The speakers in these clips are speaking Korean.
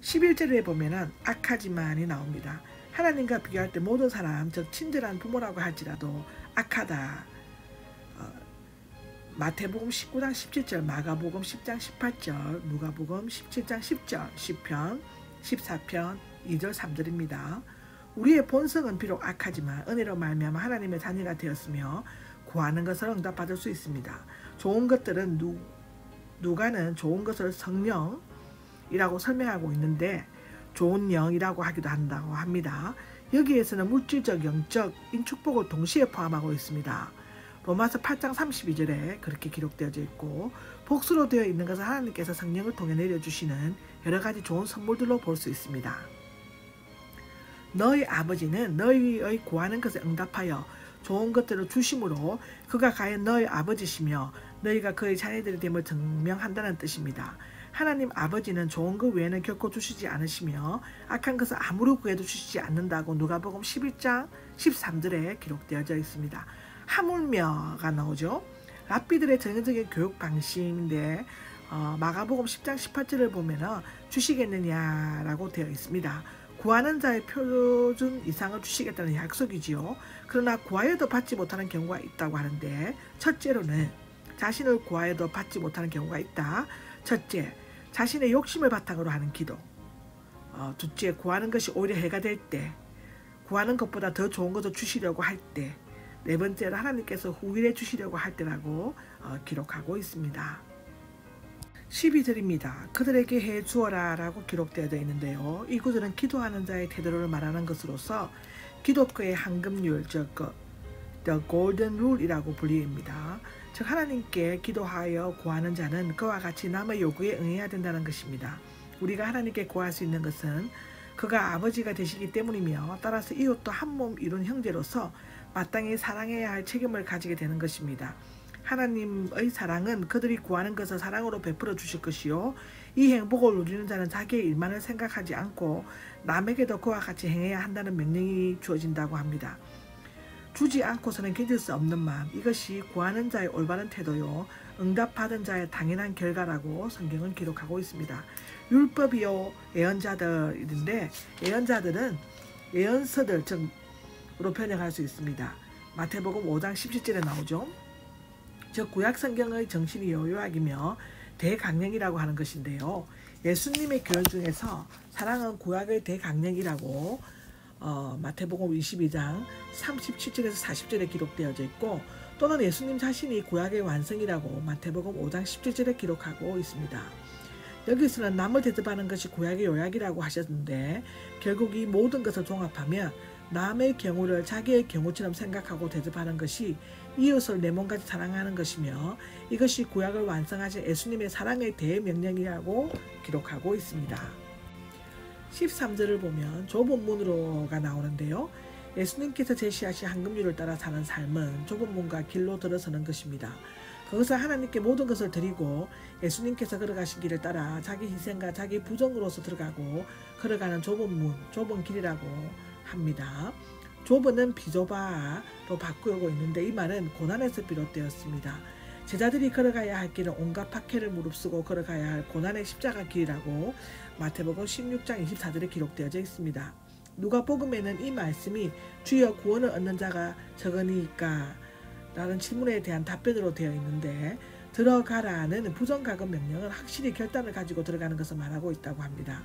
11절에 보면은 악하지만이 나옵니다. 하나님과 비교할 때 모든 사람, 즉 친절한 부모라고 할지라도 악하다. 마태복음 19장 17절, 마가복음 10장 18절, 누가복음 17장 10절, 시편 14편 2절 3절입니다. 우리의 본성은 비록 악하지만 은혜로 말미암아 하나님의 자녀가 되었으며 구하는 것을 응답받을 수 있습니다. 좋은 것들은 누가는 좋은 것을 성령이라고 설명하고 있는데 좋은 영이라고 하기도 한다고 합니다. 여기에서는 물질적, 영적인 축복을 동시에 포함하고 있습니다. 로마서 8장 32절에 그렇게 기록되어져 있고 복수로 되어 있는 것은 하나님께서 성령을 통해 내려주시는 여러 가지 좋은 선물들로 볼 수 있습니다. 너희 아버지는 너희의 구하는 것에 응답하여 좋은 것들을 주심으로 그가 과연 너희 아버지시며 너희가 그의 자녀들이 됨을 증명한다는 뜻입니다. 하나님 아버지는 좋은 것 외에는 결코 주시지 않으시며 악한 것을 아무리 구해도 주시지 않는다고 누가복음 11장 13절에 기록되어져 있습니다. 하물며가 나오죠. 랍비들의 전형적인 교육 방식인데 마가복음 10장 18절을 보면 주시겠느냐라고 되어 있습니다. 구하는 자의 표준 이상을 주시겠다는 약속이지요. 그러나 구하여도 받지 못하는 경우가 있다고 하는데 첫째로는 자신을 구하여도 받지 못하는 경우가 있다. 첫째, 자신의 욕심을 바탕으로 하는 기도. 둘째, 구하는 것이 오히려 해가 될 때, 구하는 것보다 더 좋은 것을 주시려고 할 때, 네 번째로 하나님께서 후일에 주시려고 할 때라고 기록하고 있습니다. 12절입니다. 그들에게 해 주어라 라고 기록되어져 있는데요. 이 구절은 기도하는 자의 태도를 말하는 것으로서 기독교의 황금률, 즉 The Golden Rule이라고 불립니다. 즉 하나님께 기도하여 구하는 자는 그와 같이 남의 요구에 응해야 된다는 것입니다. 우리가 하나님께 구할 수 있는 것은 그가 아버지가 되시기 때문이며 따라서 이웃도 한 몸 이룬 형제로서 마땅히 사랑해야 할 책임을 가지게 되는 것입니다. 하나님의 사랑은 그들이 구하는 것을 사랑으로 베풀어 주실 것이요 이 행복을 누리는 자는 자기의 일만을 생각하지 않고 남에게도 그와 같이 행해야 한다는 명령이 주어진다고 합니다. 주지 않고서는 견딜 수 없는 마음, 이것이 구하는 자의 올바른 태도요 응답받은 자의 당연한 결과라고 성경은 기록하고 있습니다. 율법이요 예언자들인데 예언자들은 예언서들 즉으로 번역할 수 있습니다. 마태복음 5장 17절에 나오죠. 즉 구약 성경의 정신이 요약이며 대강령이라고 하는 것인데요. 예수님의 교훈 중에서 사랑은 구약의 대강령이라고 마태복음 22장 37절에서 40절에 기록되어져 있고 또는 예수님 자신이 구약의 완성이라고 마태복음 5장 17절에 기록하고 있습니다. 여기서는 남을 대접하는 것이 구약의 요약이라고 하셨는데 결국 이 모든 것을 종합하면 남의 경우를 자기의 경우처럼 생각하고 대접하는 것이 이웃을 내 몸같이 사랑하는 것이며 이것이 구약을 완성하신 예수님의 사랑의 대명령이라고 기록하고 있습니다. 13절을 보면 좁은 문으로가 나오는데요. 예수님께서 제시하신 황금률을 따라 사는 삶은 좁은 문과 길로 들어서는 것입니다. 그것을 하나님께 모든 것을 드리고 예수님께서 걸어가신 길을 따라 자기 희생과 자기 부정으로서 들어가고 걸어가는 좁은 문, 좁은 길이라고 합니다. 좁은은 비좁아로 바꾸고 있는데 이 말은 고난에서 비롯되었습니다. 제자들이 걸어가야 할 길은 온갖 박해를 무릅쓰고 걸어가야 할 고난의 십자가 길이라고 마태복음 16장 24절에 기록되어져 있습니다. 누가복음에는 이 말씀이 주여 구원을 얻는 자가 적으니까 라는 질문에 대한 답변으로 되어 있는데 들어가라는 부정가금 명령은 확실히 결단을 가지고 들어가는 것을 말하고 있다고 합니다.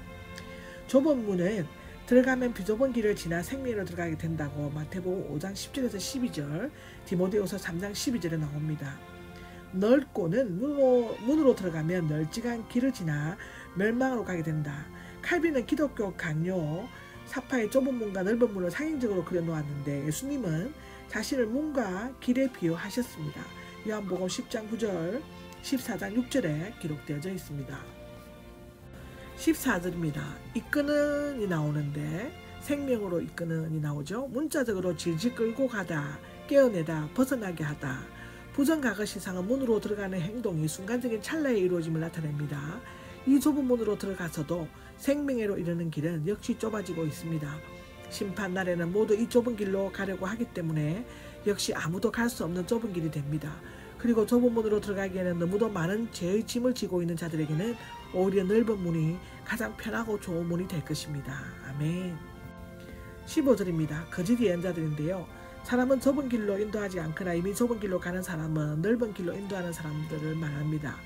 좁은 문은 들어가면 비좁은 길을 지나 생명으로 들어가게 된다고 마태복음 5장 10절에서 12절, 디모데후서 3장 12절에 나옵니다. 넓고는 문으로 들어가면 널찍한 길을 지나 멸망으로 가게 된다. 칼빈은 기독교 강요 사파의 좁은 문과 넓은 문을 상징적으로 그려놓았는데 예수님은 자신을 문과 길에 비유하셨습니다. 요한복음 10장 9절, 14장 6절에 기록되어져 있습니다. 14절입니다. 이끄는이 나오는데 생명으로 이끄는이 나오죠. 문자적으로 질질 끌고 가다, 깨어내다, 벗어나게 하다. 부정가거시상은 문으로 들어가는 행동이 순간적인 찰나에 이루어짐을 나타냅니다. 이 좁은 문으로 들어가서도 생명회로 이르는 길은 역시 좁아지고 있습니다. 심판날에는 모두 이 좁은 길로 가려고 하기 때문에 역시 아무도 갈 수 없는 좁은 길이 됩니다. 그리고 좁은 문으로 들어가기에는 너무도 많은 죄의 짐을 지고 있는 자들에게는 오히려 넓은 문이 가장 편하고 좋은 문이 될 것입니다. 아멘. 15절입니다. 거짓 예언자들인데요. 사람은 좁은 길로 인도하지 않거나 이미 좁은 길로 가는 사람은 넓은 길로 인도하는 사람들을 말합니다.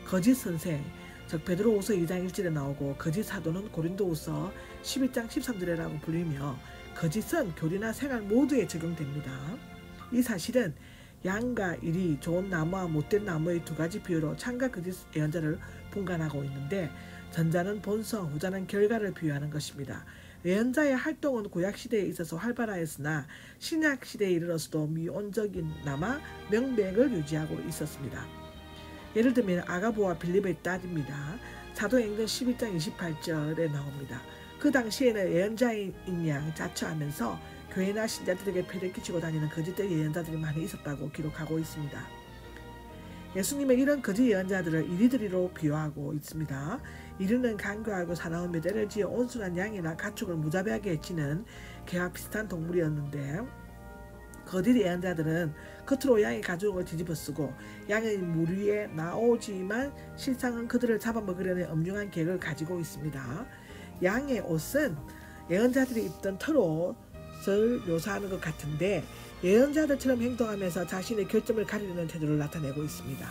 거짓 선생, 즉 베드로후서 2장 1절에 나오고 거짓 사도는 고린도후서 11장 13절이라고 불리며 거짓은 교리나 생활 모두에 적용됩니다. 이 사실은 양과 일이 좋은 나무와 못된 나무의 두 가지 비유로 참과 거짓 예언자를 분간하고 있는데 전자는 본성, 후자는 결과를 비유하는 것입니다. 예언자의 활동은 구약시대에 있어서 활발하였으나 신약시대에 이르러서도 미온적이나마 명맥을 유지하고 있었습니다. 예를 들면 아가보와 빌립의 딸입니다. 사도행전 11장 28절에 나옵니다. 그 당시에는 예언자인 양 자처하면서 교회나 신자들에게 폐를 끼치고 다니는 거짓된 예언자들이 많이 있었다고 기록하고 있습니다. 예수님은 이런 거짓 예언자들을 이리들이로 비유하고 있습니다. 이리는 간교하고 사나우며 때를 지어 온순한 양이나 가축을 무자비하게 해치는 개와 비슷한 동물이었는데 거짓 예언자들은 겉으로 양의 가죽을 뒤집어쓰고 양의 물 위에 나오지만 실상은 그들을 잡아먹으려는 엄중한 계획을 가지고 있습니다. 양의 옷은 예언자들이 입던 털옷을 묘사하는 것 같은데 예언자들처럼 행동하면서 자신의 결점을 가리려는 태도를 나타내고 있습니다.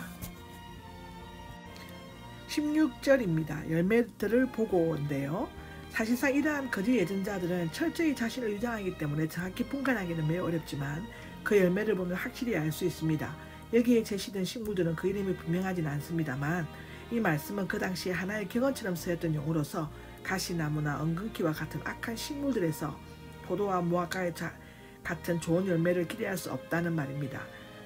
16절입니다. 열매들을 보고인데요. 사실상 이러한 거짓 예언자들은 철저히 자신을 위장하기 때문에 정확히 분간하기는 매우 어렵지만 그 열매를 보면 확실히 알 수 있습니다. 여기에 제시된 식물들은 그 이름이 분명하진 않습니다만 이 말씀은 그 당시에 하나의 격언처럼 쓰였던 용어로서 가시나무나 엉겅퀴와 같은 악한 식물들에서 포도와 무화과의 같은 좋은 열매를 기대할 수 없다는 말입니다.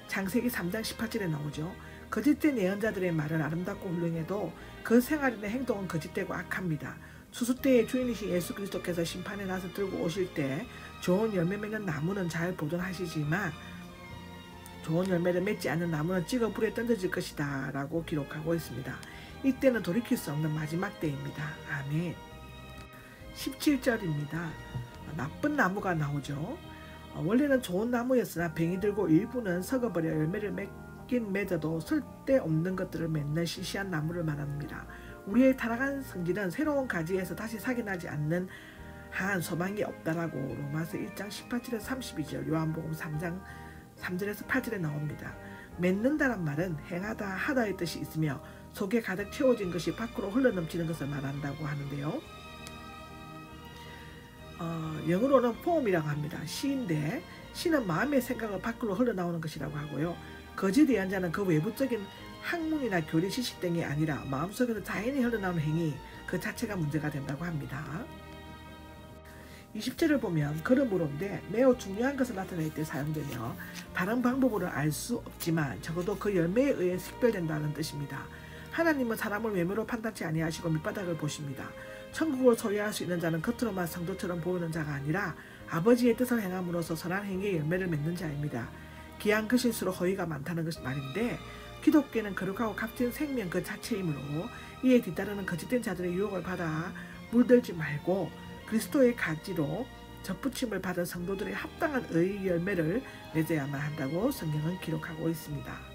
창세기 3장 18절에 나오죠. 거짓된 예언자들의 말은 아름답고 훌륭해도 그 생활이나 행동은 거짓되고 악합니다. 추수 때의 주인이신 예수 그리스도께서 심판에 나서 들고 오실 때 좋은 열매 맺는 나무는 잘 보존하시지만 좋은 열매를 맺지 않는 나무는 찍어 불에 던져질 것이다 라고 기록하고 있습니다. 이때는 돌이킬 수 없는 마지막 때입니다. 아멘. 17절입니다. 나쁜 나무가 나오죠. 원래는 좋은 나무였으나 병이 들고 일부는 썩어버려 열매를 맺긴 맺어도 쓸데없는 것들을 맺는 시시한 나무를 말합니다. 우리의 타락한 성질은 새로운 가지에서 다시 살아나지 않는 한 소망이 없다라고 로마서 1장 18절에서 32절, 요한복음 3장 3절에서 8절에 나옵니다. 맺는다란 말은 행하다 하다의 뜻이 있으며 속에 가득 채워진 것이 밖으로 흘러넘치는 것을 말한다고 하는데요. 영어로는 form이라고 합니다. 시인데 시는 마음의 생각을 밖으로 흘러나오는 것이라고 하고요. 거짓 예언자는 그 외부적인 학문이나 교리 지식 등이 아니라 마음속에서 자연히 흘러나오는 행위 그 자체가 문제가 된다고 합니다. 20절을 보면 그러므로인데 매우 중요한 것을 나타낼 때 사용되며 다른 방법으로 알 수 없지만 적어도 그 열매에 의해 식별된다는 뜻입니다. 하나님은 사람을 외모로 판단치 아니하시고 밑바닥을 보십니다. 천국을 소유할 수 있는 자는 겉으로만 성도처럼 보이는 자가 아니라 아버지의 뜻을 행함으로써 선한 행위의 열매를 맺는 자입니다. 귀한 것일수록 허위가 많다는 것이 말인데 기독교는 거룩하고 값진 생명 그 자체이므로 이에 뒤따르는 거짓된 자들의 유혹을 받아 물들지 말고 그리스도의 가지로 접붙임을 받은 성도들의 합당한 의의 열매를 맺어야만 한다고 성경은 기록하고 있습니다.